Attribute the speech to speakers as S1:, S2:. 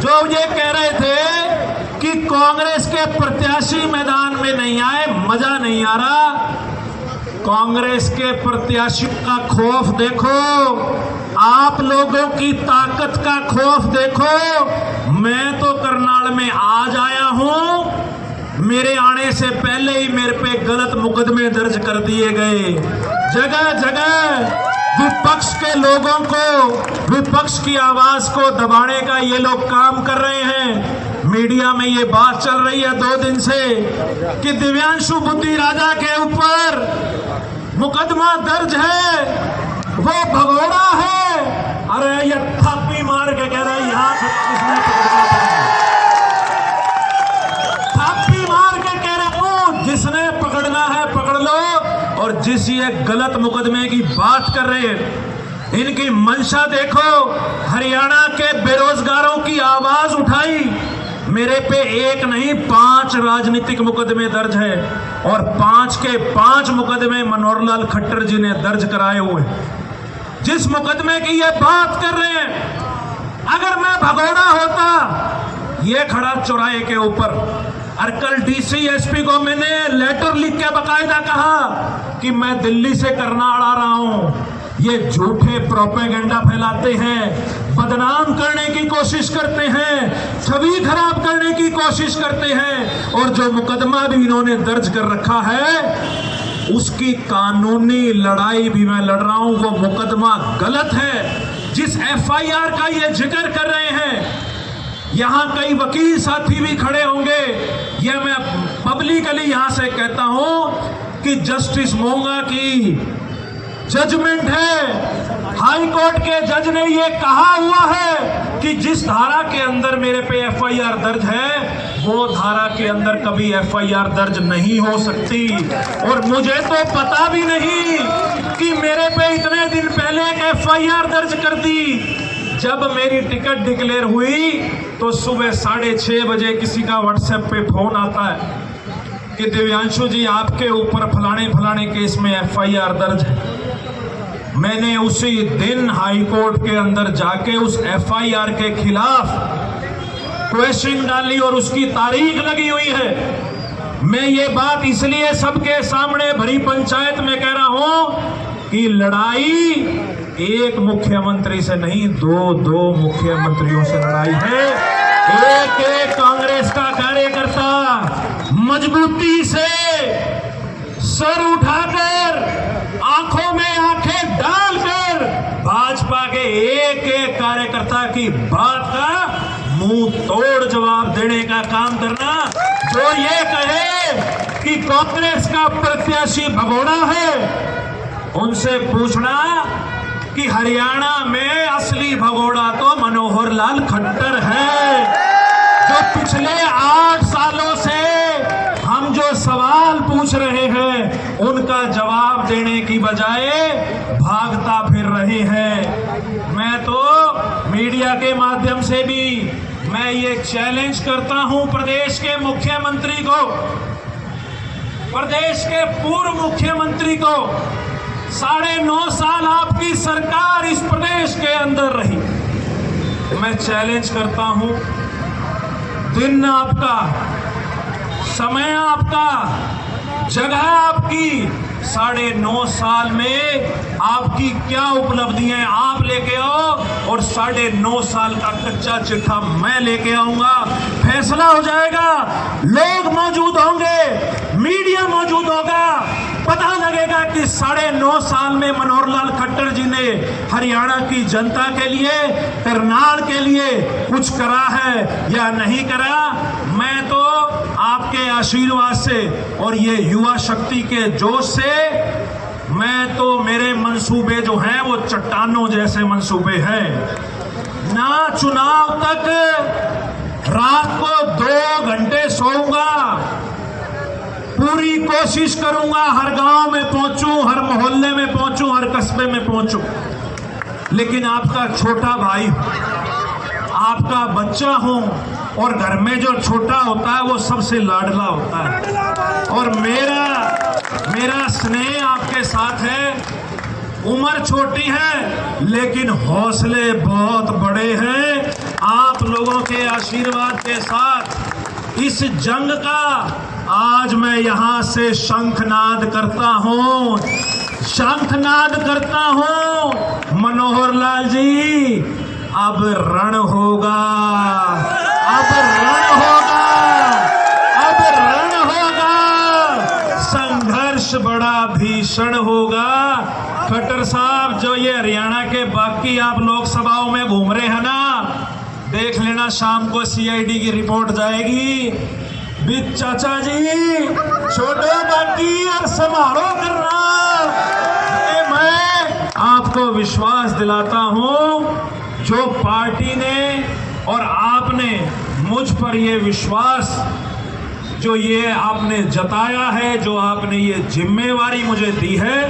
S1: जो ये कह रहे थे कि कांग्रेस के प्रत्याशी मैदान में नहीं आए, मजा नहीं आ रहा। कांग्रेस के प्रत्याशियों का खौफ देखो, आप लोगों की ताकत का खौफ देखो। मैं तो करनाल में आज आया हूं, मेरे आने से पहले ही मेरे पे गलत मुकदमे दर्ज कर दिए गए। जगह जगह विपक्ष के लोगों को, विपक्ष की आवाज को दबाने का ये लोग काम कर रहे हैं। मीडिया में ये बात चल रही है 2 दिन से कि दिव्यांशु बुद्धि राजा के ऊपर मुकदमा दर्ज है, वो भगोड़ा है। अरे ये थापी मार के कह रहा है यहां से किसने पकड़ना है, थापी मार के कह रहे हो जिसने पकड़ना है पकड़ लो। और जिस ये गलत मुकदमे की बात कर रहे हैं, इनकी मंशा देखो। हरियाणा के बेरोजगारों की आवाज उठाई, मेरे पे 1 नहीं 5 राजनीतिक मुकदमे दर्ज है और 5 के 5 मुकदमे मनोहर लाल खट्टर जी ने दर्ज कराए हुए। जिस मुकदमे की ये बात कर रहे हैं, अगर मैं भगोड़ा होता, ये खड़ा चौराहे के ऊपर, और कल डीसी एसपी को मैंने लेटर लिख के बकायदा कहा कि मैं दिल्ली से करनाल आ रहा हूं, ये झूठे प्रोपेगेंडा फैलाते हैं, बदनाम करने की कोशिश करते हैं, छवि खराब करने की कोशिश करते हैं। और जो मुकदमा भी इन्होंने दर्ज कर रखा है, उसकी कानूनी लड़ाई भी मैं लड़ रहा हूं। वो मुकदमा गलत है। जिस एफआईआर का ये जिक्र कर रहे हैं, यहां कई वकील साथी भी खड़े होंगे, यह मैं पब्लिकली यहां से कहता हूं कि जस्टिस मोंगा की जजमेंट है, हाई कोर्ट के जज ने यह कहा हुआ है कि जिस धारा के अंदर मेरे पे एफआईआर दर्ज है, वो धारा के अंदर कभी एफआईआर दर्ज नहीं हो सकती। और मुझे तो पता भी नहीं कि मेरे पे इतने दिन पहले एक एफआईआर दर्ज कर दी। जब मेरी टिकट डिक्लेयर हुई तो सुबह 6:30 बजे किसी का व्हाट्सएप पे फोन आता है कि दिव्यांशु जी आपके ऊपर फलाने फलाने केस में एफआईआर दर्ज है। मैंने उसी दिन हाई कोर्ट के अंदर जाके उस एफआईआर के खिलाफ क्वेश्चन डाली और उसकी तारीख लगी हुई है। मैं ये बात इसलिए सबके सामने भरी पंचायत में कह रहा हूं कि लड़ाई एक मुख्यमंत्री से नहीं, 2 मुख्यमंत्रियों से लड़ाई है। एक कांग्रेस का कार्यकर्ता मजबूती से सर उठाकर, आंखों में आंखें डालकर भाजपा के एक कार्यकर्ता की बात का मुंह तोड़ जवाब देने का काम करना। जो ये कहे कि कांग्रेस का प्रत्याशी भगोड़ा है, उनसे पूछना कि हरियाणा में असली भगोड़ा तो मनोहर लाल खट्टर है। जो पिछले 8 सालों से हम जो सवाल पूछ रहे हैं, उनका जवाब देने की बजाय भागता फिर रहे हैं। मैं तो मीडिया के माध्यम से भी मैं ये चैलेंज करता हूं प्रदेश के मुख्यमंत्री को, प्रदेश के पूर्व मुख्यमंत्री को। 9.5 साल आपकी सरकार इस प्रदेश के अंदर रही। मैं चैलेंज करता हूं, दिन आपका, समय आपका, जगह आपकी, 9.5 साल में आपकी क्या उपलब्धियां आप लेके आओ और 9.5 साल का कच्चा चिट्ठा मैं लेके आऊंगा। फैसला हो जाएगा, लोग मौजूद होंगे, मीडिया मौजूद होगा, पता लगेगा कि 9.5 साल में मनोहर लाल खट्टर जी ने हरियाणा की जनता के लिए, करनाल के लिए कुछ करा है या नहीं करा। मैं तो आपके आशीर्वाद से और ये युवा शक्ति के जोश से, मैं तो, मेरे मंसूबे जो हैं वो चट्टानों जैसे मंसूबे हैं। ना चुनाव तक रात को 2 घंटे सोऊंगा, पूरी कोशिश करूंगा हर गांव में पहुंचूं, हर मोहल्ले में पहुंचूं, हर कस्बे में पहुंचूं। लेकिन आपका छोटा भाई, आपका बच्चा हूं, और घर में जो छोटा होता है वो सबसे लाडला होता है। और मेरा स्नेह आपके साथ है। उम्र छोटी है लेकिन हौसले बहुत बड़े हैं। आप लोगों के आशीर्वाद के साथ इस जंग का आज मैं यहां से शंखनाद करता हूं, शंखनाद करता हूं। मनोहर लाल जी, अब रण होगा, अब रण होगा, अब रण होगा। संघर्ष बड़ा भीषण होगा। खट्टर साहब, जो ये हरियाणा के बाकी आप लोकसभाओं में घूम रहे हैं ना, देख लेना शाम को सीआईडी की रिपोर्ट जाएगी। बिच चाचा जी, छोड़ो बाकी और संभालो करना। मैं आपको विश्वास दिलाता हूं, जो पार्टी ने और आपने मुझ पर ये विश्वास, जो ये आपने जताया है, जो आपने ये जिम्मेवारी मुझे दी है,